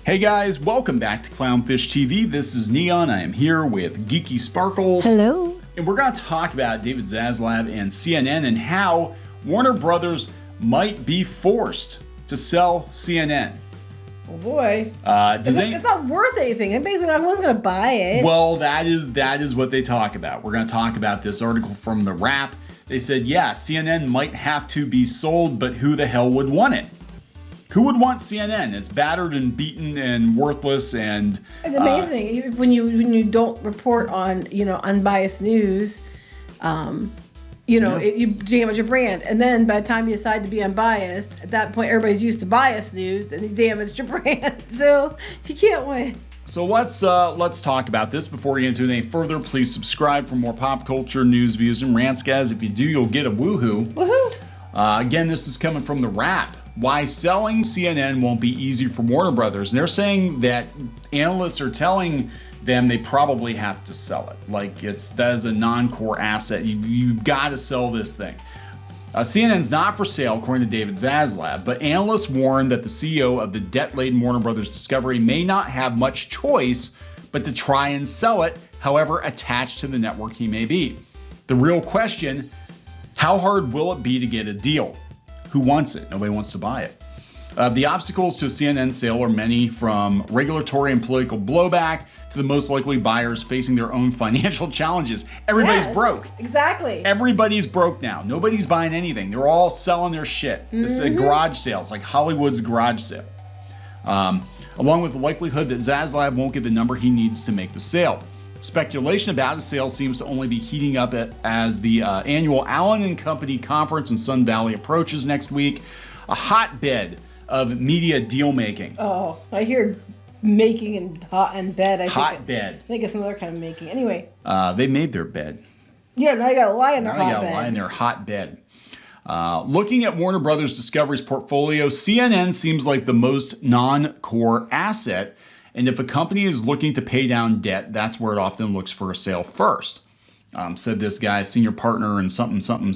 Hey guys, welcome back to Clownfish TV. This is Neon. I am here with Geeky Sparkles. Hello. And we're going to talk about David Zaslav and CNN and how Warner Brothers might be forced to sell CNN. Oh boy. It's not worth anything. Anybody's not going to buy it. Well, that is what they talk about. We're going to talk about this article from The Wrap. They said, yeah, CNN might have to be sold, but who the hell would want it? Who would want CNN? It's battered and beaten and worthless and... It's amazing. When you don't report on, unbiased news, you damage your brand. And then by the time you decide to be unbiased, at that point everybody's used to biased news and you damaged your brand. So you can't win. So let's talk about this. Before we get into it any further, please subscribe for more pop culture, news, views, and rants, guys. If you do, you'll get a woohoo. Woohoo! Again, this is coming from The Wrap. Why selling CNN won't be easy for Warner Brothers. And they're saying that analysts are telling them they probably have to sell it. Like that is a non-core asset. You've got to sell this thing. CNN's not for sale, according to David Zaslav, but analysts warn that the CEO of the debt-laden Warner Brothers Discovery may not have much choice but to try and sell it, however attached to the network he may be. The real question, how hard will it be to get a deal? Who wants it? Nobody wants to buy it. The obstacles to a CNN sale are many, from regulatory and political blowback to the most likely buyers facing their own financial challenges. Everybody's broke. Exactly. Everybody's broke now. Nobody's buying anything. They're all selling their shit. It's a garage sale. It's like Hollywood's garage sale. Along with the likelihood that Zaslav won't get the number he needs to make the sale. Speculation about a sale seems to only be heating up as the annual Allen & Company conference in Sun Valley approaches next week. A hotbed of media deal making. Oh, I hear making and bed. Hotbed. I think it's another kind of making. Anyway. They made their bed. Yeah, now they got to lie in their hotbed. Now they got to lie in their hotbed. Looking at Warner Brothers Discovery's portfolio, CNN seems like the most non-core asset. And if a company is looking to pay down debt, that's where it often looks for a sale first. Said this guy, senior partner in something. Beyond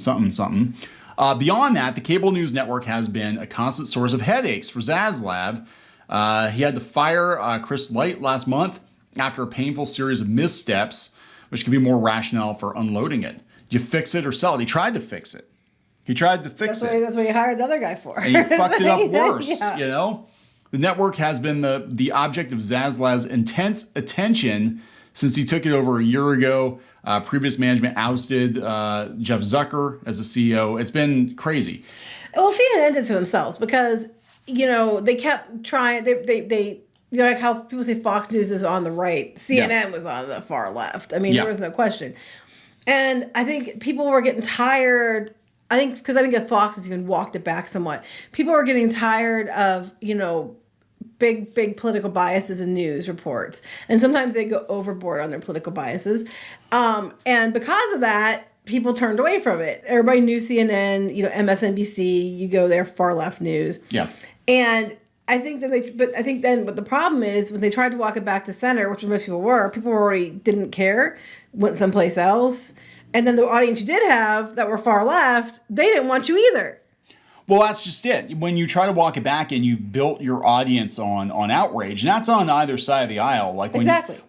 that, the cable news network has been a constant source of headaches for Zaslav. He had to fire Chris Light last month after a painful series of missteps, which could be more rationale for unloading it. Do you fix it or sell it? He tried to fix it. That's what you hired the other guy for. And he fucked it up worse, yeah. The network has been the object of Zaslav's intense attention since he took it over a year ago. Previous management ousted Jeff Zucker as the CEO. It's been crazy. Well, CNN did to themselves because, they kept trying. They like how people say Fox News is on the right. CNN was on the far left. I mean, there was no question. And I think people were getting tired. Because I think that Fox has even walked it back somewhat. People are getting tired of, big political biases in news reports. And sometimes they go overboard on their political biases. And because of that, people turned away from it. Everybody knew CNN, MSNBC, you go there, far left news. Yeah. And I think that but the problem is when they tried to walk it back to center, which most people already didn't care, went someplace else. And then the audience you did have that were far left, they didn't want you either. Well, that's just it. When you try to walk it back and you've built your audience on outrage, and that's on either side of the aisle. Like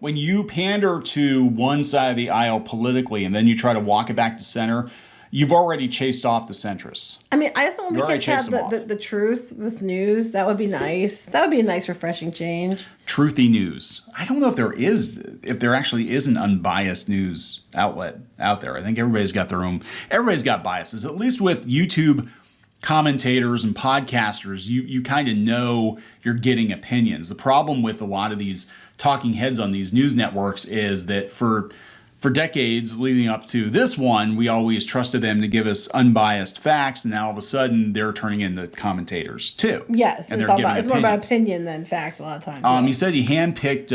when you pander to one side of the aisle politically and then you try to walk it back to center, you've already chased off the centrists. I mean, I just don't want to have the truth with news. That would be nice. That would be a nice, refreshing change. Truthy news. I don't know if there actually is an unbiased news outlet out there. I think everybody's got biases, at least with YouTube commentators and podcasters. You kind of know you're getting opinions. The problem with a lot of these talking heads on these news networks is that for decades leading up to this one, we always trusted them to give us unbiased facts, and now all of a sudden they're turning into commentators too. Yes, it's more about opinion than fact a lot of times. He said he handpicked,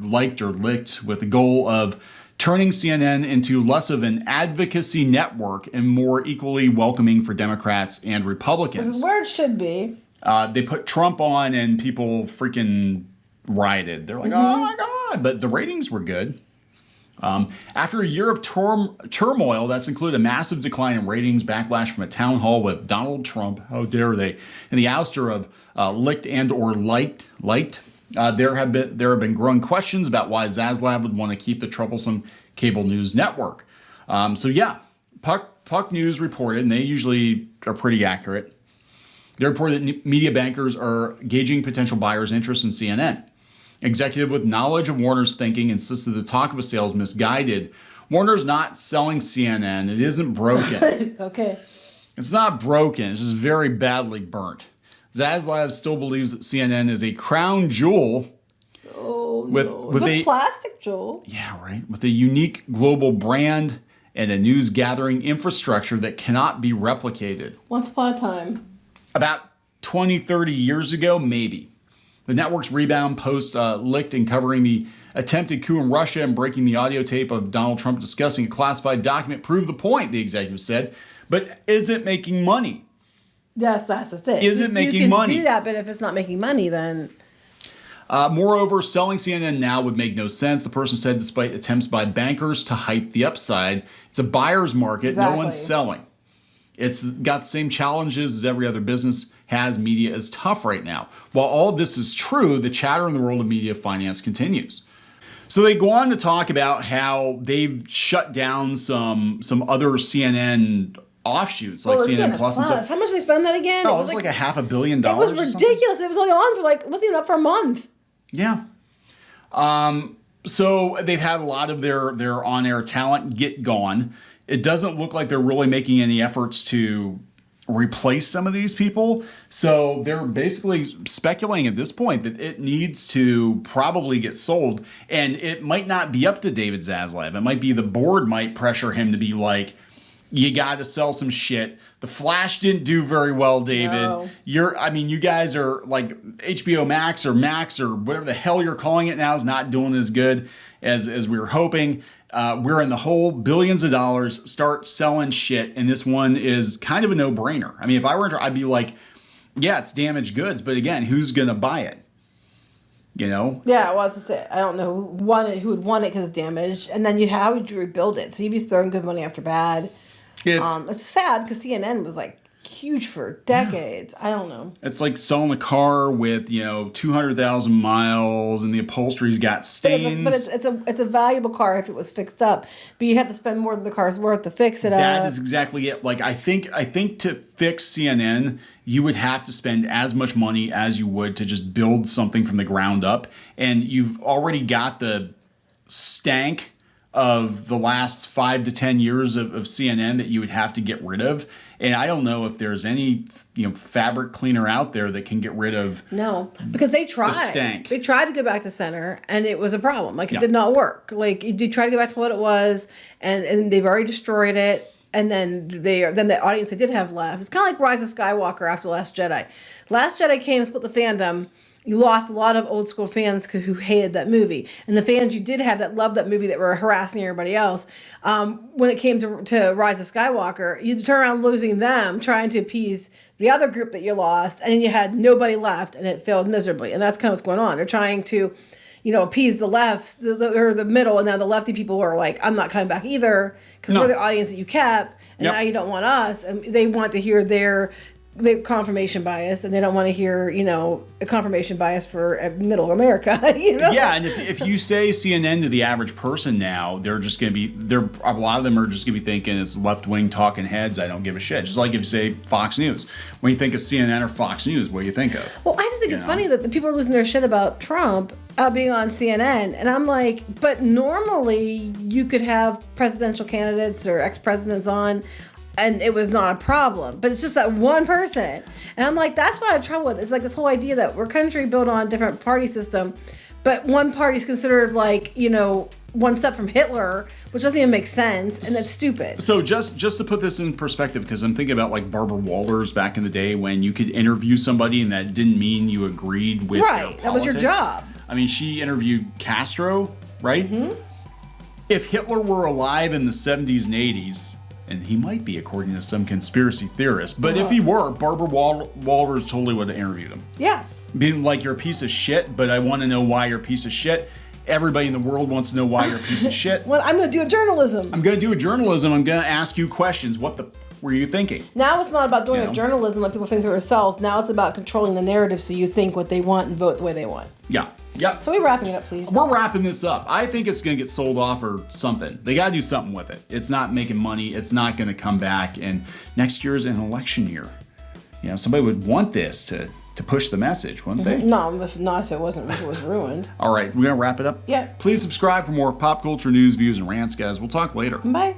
liked or licked with the goal of turning CNN into less of an advocacy network and more equally welcoming for Democrats and Republicans. Which is where it should be. They put Trump on and people freaking rioted. They're like, oh my God, but the ratings were good. After a year of turmoil, that's included a massive decline in ratings, backlash from a town hall with Donald Trump, how dare they, and the ouster of licked and or liked There have been growing questions about why Zaslav would want to keep the troublesome cable news network. So yeah, Puck News reported, and they usually are pretty accurate. They reported that media bankers are gauging potential buyers' interest in CNN. Executive with knowledge of Warner's thinking insisted the talk of a sale is misguided. Warner's not selling CNN. It isn't broken. Okay. It's not broken. It's just very badly burnt. Zaslav still believes that CNN is a crown jewel. Oh, with a plastic jewel. Yeah, right. With a unique global brand and a news gathering infrastructure that cannot be replicated. Once upon a time. About 20, 30 years ago, maybe. The network's rebound post licked and covering the attempted coup in Russia and breaking the audio tape of Donald Trump discussing a classified document proved the point, the executive said. But is it making money? Yes, that's the thing. Is it making money? You can do that, but if it's not making money, then... Moreover, selling CNN now would make no sense, the person said, despite attempts by bankers to hype the upside. It's a buyer's market. Exactly. No one's selling. It's got the same challenges as every other business has. Media is tough right now. While all this is true, the chatter in the world of media finance continues. So they go on to talk about how they've shut down some other CNN offshoots, like CNN Plus and stuff. How much did they spend on that again? Oh, it was like $500 million. It was ridiculous. It was only on for it wasn't even up for a month. Yeah. So they've had a lot of their on-air talent get gone. It doesn't look like they're really making any efforts to replace some of these people. So they're basically speculating at this point that it needs to probably get sold. And it might not be up to David Zaslav. It might be the board might pressure him to be like, you got to sell some shit. The Flash didn't do very well, David. No. You guys are like HBO Max or whatever the hell you're calling it now is not doing as good as we were hoping. We're in the hole, billions of dollars, start selling shit. And this one is kind of a no-brainer. I mean, if I were I'd be like, yeah, it's damaged goods. But again, who's going to buy it? You know? Yeah, well, that's it. I don't know who would want it because it's damaged. And then how would you rebuild it? So you'd be throwing good money after bad. It's sad because CNN was like huge for decades. Yeah. I don't know. It's like selling a car with 200,000 miles and the upholstery's got stains. But it's a valuable car if it was fixed up. But you have to spend more than the car's worth to fix it up. That is exactly it. Like I think to fix CNN, you would have to spend as much money as you would to just build something from the ground up, and you've already got the stank of the last 5 to 10 years of CNN that you would have to get rid of. And I don't know if there's any fabric cleaner out there that can get rid of because they tried. The stank. They tried to go back to center and it was a problem. Like it did not work. Like you tried to go back to what it was and they've already destroyed it. And then the audience they did have left. It's kind of like Rise of Skywalker after Last Jedi. Last Jedi came and split the fandom. You lost a lot of old school fans who hated that movie. And the fans you did have that loved that movie that were harassing everybody else, when it came to Rise of Skywalker, you turn around losing them, trying to appease the other group that you lost, and then you had nobody left, and it failed miserably. And that's kind of what's going on. They're trying to, appease the left, or the middle, and now the lefty people are like, I'm not coming back either, because we're the audience that you kept, and now you don't want us. And they want to hear their confirmation bias, and they don't want to hear a confirmation bias for middle America. Yeah, and if you say CNN to the average person now, they're just going to be a lot of them are just going to be thinking it's left-wing talking heads. I don't give a shit. Just like if you say Fox News, when you think of CNN or Fox News, what do you think of? Well, I just think it's funny that the people are losing their shit about Trump being on CNN, and I'm like, but normally you could have presidential candidates or ex-presidents on, and it was not a problem. But it's just that one person. And I'm like, that's what I have trouble with. It's like this whole idea that we're a country built on a different party system, but one party's considered like, one step from Hitler, which doesn't even make sense, and that's stupid. So just to put this in perspective, because I'm thinking about like Barbara Walters back in the day when you could interview somebody and that didn't mean you agreed with their politics. That was your job. I mean, she interviewed Castro, right? Mm-hmm. If Hitler were alive in the 70s and 80s, and he might be, according to some conspiracy theorists, but if he were, Barbara Walters totally would have interviewed him. Yeah. Being like, you're a piece of shit, but I want to know why you're a piece of shit. Everybody in the world wants to know why you're a piece of shit. Well, I'm going to do a journalism. I'm going to ask you questions. What the were you thinking? Now it's not about doing journalism, let people think for themselves. Now it's about controlling the narrative so you think what they want and vote the way they want. Yeah. Yep. So we're wrapping it up, please. We're wrapping this up. I think it's going to get sold off or something. They got to do something with it. It's not making money. It's not going to come back. And next year's an election year. Somebody would want this to push the message, wouldn't they? No, if it was ruined. All right, we're going to wrap it up? Yeah. Please subscribe for more pop culture news, views, and rants, guys. We'll talk later. Bye.